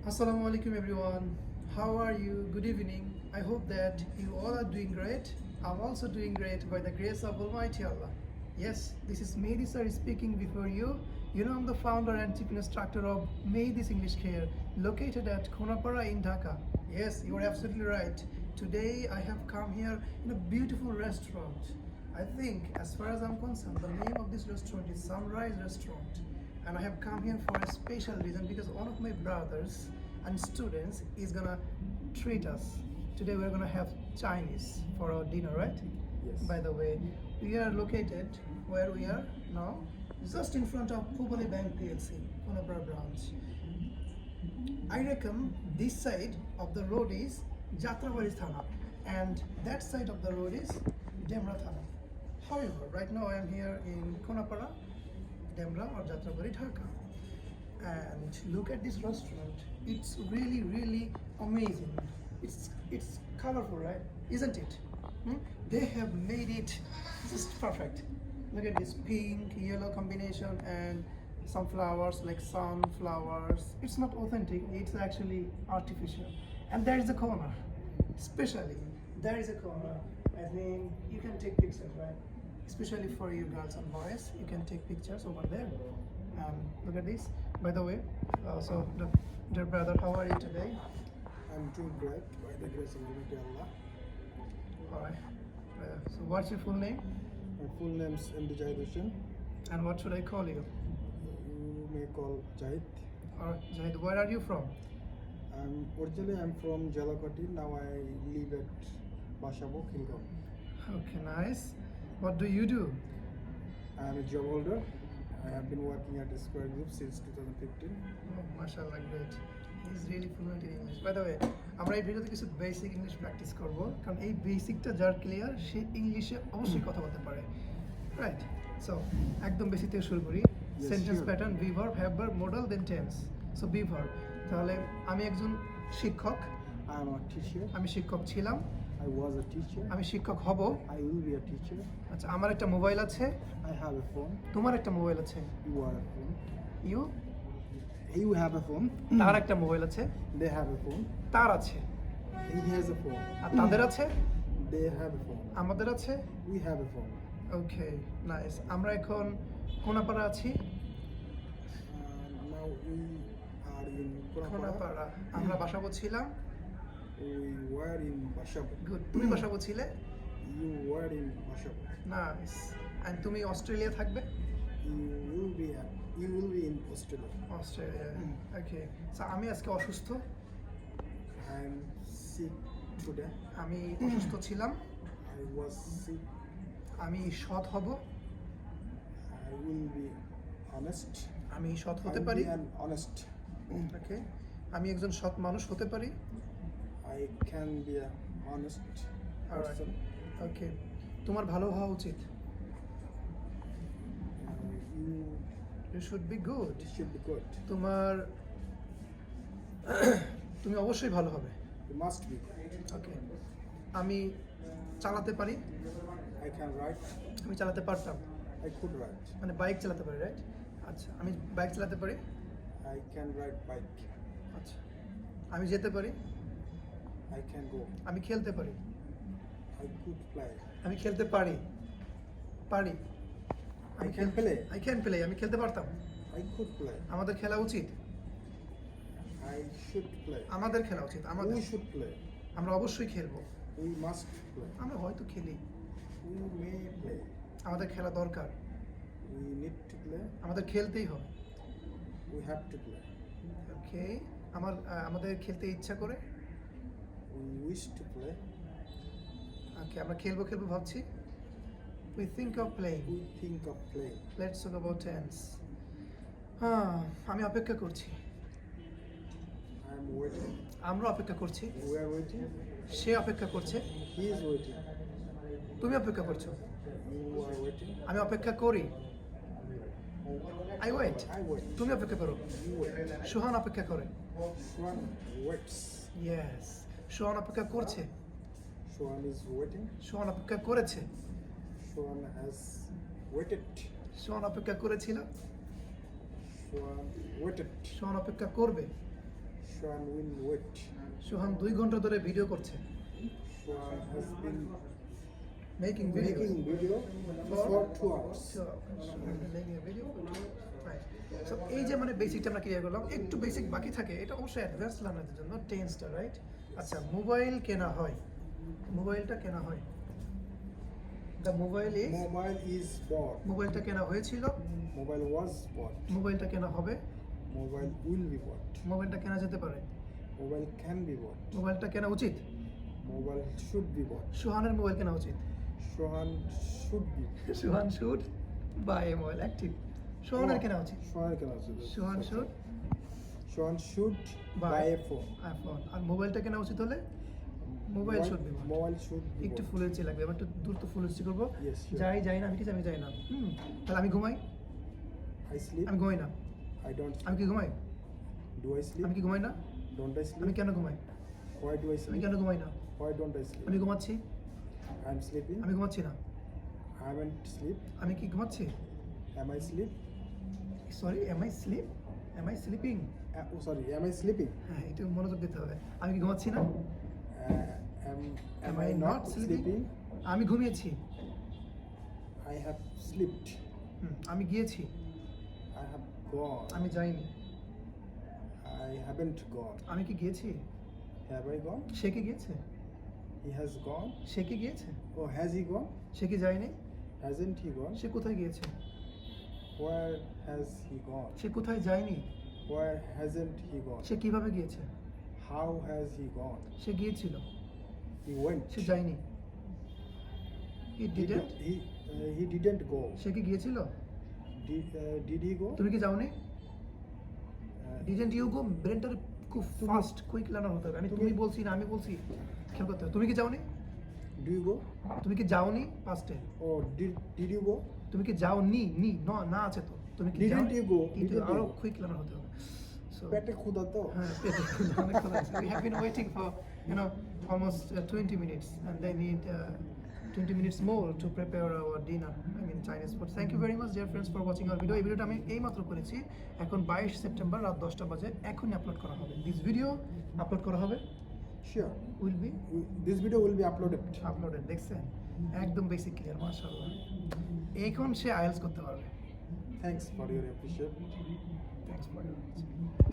Assalamu alaikum everyone. How are you? Good evening. I hope that you all are doing great. I'm also doing great by the grace of Almighty Allah. Yes, this is Mehdi sir speaking before you. You know I'm the founder and chief instructor of Mehdi's English Care, located at Khonapara in Dhaka. Yes, you are absolutely right. Today I have come here in a beautiful restaurant. I think, as far as I'm concerned, the name of this restaurant is Sunrise Restaurant. And I have come here for a special reason because one of my brothers and students is gonna treat us. Today we're gonna have Chinese for our dinner, right? Yes. By the way, we are located where we are now, just in front of Pubali Bank PLC, Khonapara branch. I reckon this side of the road is Jatrabari Thana and that side of the road is Demra Thana. However, right now I am here in Khonapara, Demra or Jatrabari, Dhaka. And look at this restaurant. It's really amazing. It's colorful, right? Isn't it? They have made it just perfect. Look at this pink, yellow combination and some flowers like sunflowers. It's not authentic, it's actually artificial. And there is a corner, especially there is a corner. I mean, you can take pictures, right? Especially for you girls and boys, you can take pictures over there. Look at this. By the way, dear brother, how are you today? I'm doing great by the grace of Almighty Allah. All right. So what's your full name? My full name is MD Jahid Hussain. And what should I call you? You may call Jahid. All right, Jahid, where are you from? Originally I'm from Jalakati. Now I live at Bashabo, Kilgaon. Okay, nice. What do you do? I am a job holder. I have been working at Square Group since 2015. Oh, mashallah, great. He's really fluent in English. By the way, আমরা এই ভিডিওতে কিছু basic English practice করব কারণ এই বেসিকটা যার clear সে ইংলিশে অবশ্যই কথা বলতে পারে রাইট সো একদম বেসিক থেকে শুরু করি sentence pattern be verb have verb modal then tense so be verb তাহলে আমি একজন শিক্ষক I am a teacher. আমি শিক্ষক ছিলাম I was a teacher. আমি শিক্ষক হব I will be a teacher. আচ্ছা আমার একটা মোবাইল আছে I have a phone. তোমার একটা মোবাইল আছে You are a phone. You You have a phone. তার একটা মোবাইল আছে They have a phone. তার আছে He has a phone. আর তাদের আছে They have a phone. আমাদের আছে We have a phone. Okay nice আমরা এখন কোনাপাড়া আছি Now we are in Khonapara. Konapara আমরা বাসাবো ছিলাম We were in Bashabo. Good তুমি বাসাবো ছিলে You were in Bashabo. Nice and তুমি অস্ট্রেলিয়া থাকবে You will be in Australia. Australia okay so আমি আজকে অসুস্থ I am sick today. আমি অসুস্থ ছিলাম I was sick. আমি সৎ হব I will be honest. আমি সৎ I হতে will পারি be an honest. ওকে আমি একজন সৎ মানুষ হতে পারি I can be an honest person. ওকে তোমার ভালো হওয়া উচিত You you should be good should be good. তোমার তুমি অবশ্যই ভালো হবে You must be good. ওকে আমি চালাতে পারি I can write. আমি চালাতে পারতাম I could write. মানে বাইক চালাতে পারি রাইট আচ্ছা আমি বাইক চালাতে পারি I can ride bike. আচ্ছা আমি যেতে পারি I can go. আমি খেলতে পারি I could play. আমি খেলতে পারি পারি I can play. I can play আমি খেলতে পারতাম I could play. আমাদের খেলা উচিত I should play. আমাদের খেলা উচিত আমাদের We should play. আমরা অবশ্যই খেলবো We must play. আমরা হয়তো খেলি We may play. আমাদের খেলা দরকার We need to play. আমাদের খেলতেই হবে We have to play. ওকে আমাদের খেলতে ইচ্ছা করে We wish to play. ওকে আমরা খেলবো ভাবছি we think of playing We think of playing. Let's talk about tense আমি অপেক্ষা করছি I am waiting. আমরা অপেক্ষা করছি We are waiting. সে অপেক্ষা করছে He is waiting. তুমি অপেক্ষা করছো You are waiting. আমি অপেক্ষা করি আই ওয়েট I wait. তুমি অপেক্ষা করো You wait. সোহান অপেক্ষা করে Swan waits. ইয়েস সোহান অপেক্ষা করছে Swan is waiting. সোহান অপেক্ষা করেছে Swan has waited. সোহান অপেক্ষা করেছিল Swan waited. সোহান অপেক্ষা করবে Shuan will wait. সোহান 2 ঘন্টা ধরে ভিডিও করছে, Shuan has been making making video for 2 hours. So এই যে মানে বেসিকটা আমরা ক্লিয়ার করলাম, একটু বেসিক বাকি থাকে, এটা অবশ্যই অ্যাডভান্স লার্নারদের জন্য টেন্সটা, রাইট? আচ্ছা, মোবাইল কেনা হয়, মোবাইলটা কেনা হয়, the mobile is, Mobile is bought. মোবাইলটা কেনা হয়েছিল, Mobile was bought. মোবাইলটা কেনা হবে, Mobile will be bought. মোবাইলটা কেনা যেতে পারে, Mobile can be bought. মোবাইলটা কেনা উচিত, Mobile should be bought. সোহানের মোবাইল কেনা উচিত, Shuan should be. Sohan should buy a mobile, active, সোহানের কেনা উচিত, Shuan can also do. Sohan should Shuan should Buy. buy a phone. IPhone, আর মোবাইলটা কেনা উচিত হলে mobile should be, Mobile should be একটু bought. ফ্লুয়েন্সি লাগবে, এবার একটু দ্রুত ফ্লুয়েন্সি করবো। Yes, sure. যাই না, আমি ঠিক আছে, আমি যাই না, তাহলে আমি ঘুমাই, I sleep. আমি ঘুমাই না, I don't আমি sleep. কি ঘুমাই, Do I sleep? আমি কি ঘুমাই না, Don't I আমি sleep? কেন ঘুমাই, Why do I আমি sleep? কেন ঘুমাই না, Why don't I sleep? আমি ঘুমাচ্ছি, I'm sleeping. আমি ঘুমাচ্ছি না, I haven't sleep. আমি কি ঘুমাচ্ছি, Am I sleep? Sorry, am I sleep, am I sleeping, Oh, sorry. Am I sleeping? হ্যাঁ একটু মনোযোগ দিতে হবে, আমি কি ঘুমাচ্ছি না, Am I not sleeping? আমি ঘুমিয়েছি, I have slept. আমি গিয়েছি, I have gone. আমি যাইনি, I haven't gone. আমি কি গিয়েছি, Have I gone? সে কি গিয়েছে, He has gone. সে কি গিয়েছে, Oh, has he gone? সে কি যায়নি, Hasn't he gone? সে কোথায় গিয়েছে, Where has he gone? সে কোথায় যায়নি, Where hasn't he gone? সে কিভাবে গিয়েছে, How has he gone? সে গিয়েছিল, He went. সে যায়নি, he didn't, He didn't go. সে কি গিয়েছিল, Did he go? তুমি কি যাওনি, Uh, ডিডন্ট ইউ গো, ব্রেনটার খুব ফাস্ট কুইক লার্নার হতে হবে, আমি তুমি বলছি না আমি বলছি, খেয়াল করতে হবে, তুমি কি যাওনি, Do you go? তুমি কি যাওনি পাস্টে, Oh, did you go? তুমি কি যাওনি, নি না আছে তো, তুমি কি Didn't যাওনি? you go? কিন্তু Didn't you আরো go? কুইক লার্নার হতে হবে, সো পেটে ক্ষুধা তো। হ্যাঁ, পেটে ক্ষুধা, অনেক ক্ষুধা আছে। We have been waiting for, almost 20 minutes, and they need 20 minutes more to prepare our dinner, I mean Chinese food. Thank you very much dear friends for watching our video. এই ভিডিওটা আমি এইমাত্র করেছি, এখন 22 সেপ্টেম্বর রাত 10টা বাজে, এখনই আপলোড করা হবে, দিস ভিডিও আপলোড করা হবে, Sure. Will be This video will be uploaded. Uploaded, দেখছেন একদম বেসিক ক্লিয়ার, মাশাআল্লাহ, এখন সে আইএলস করতে পারবে। Thanks for your appreciation. Thanks for your